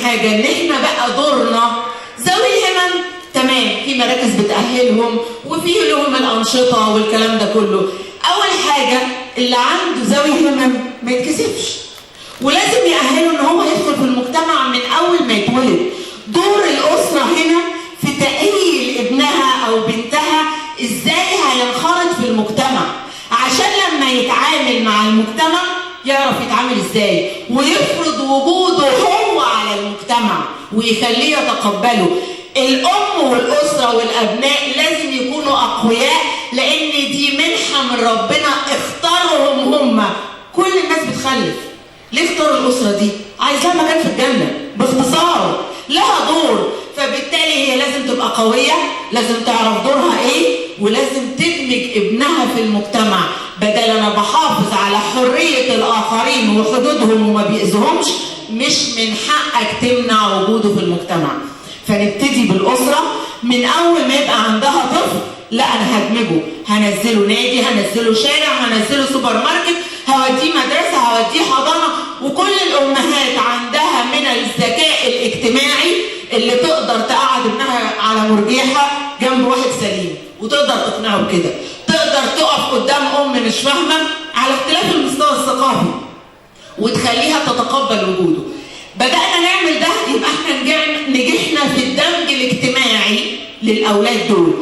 حاجه ان احنا بقى دورنا ذوي الهمم، تمام، في مراكز بتأهلهم وفي لهم الأنشطة والكلام ده كله. أول حاجة اللي عنده ذوي همم ما يتكسفش، ولازم يأهله إن هو يدخل في المجتمع من أول ما يتولد. دور الأسرة هنا في تأهيل ابنها أو بنتها إزاي هينخرط في المجتمع، عشان لما يتعامل مع المجتمع يعرف يتعامل إزاي ويفرض وجوده هو على المجتمع ويخليه يتقبله. الأم والأسرة والأبناء لازم يكونوا أقوياء، لأن دي منحة من ربنا اختارهم هم. كل الناس بتخلف، ليه اختاروا الأسرة دي؟ عايزاها مكان في الجنة، باختصار لها دور، فبالتالي هي لازم تبقى قوية، لازم تعرف دورها إيه، ولازم تدمج ابنها في المجتمع. بدل أنا بحافظ على حرية الآخرين وحدودهم وما بيأذهمش، مش من حقك تمنع وجوده في المجتمع. فنبتدي بالأسرة من أول ما يبقى عندها طفل، لا أنا هدمجه، هنزله نادي، هنزله شارع، هنزله سوبر ماركت، هوديه مدرسة، هوديه حضانة. وكل الأمهات عندها من الذكاء الاجتماعي اللي تقدر تقعد ابنها على مرجيحة جنب واحد سليم وتقدر تقنعه بكده، تقدر تقف قدام مش فاهمة على اختلاف المستوى الثقافي وتخليها تتقبل وجوده. بدأنا نعمل ده، يبقى احنا نجحنا في الدمج الاجتماعي للأولاد دول.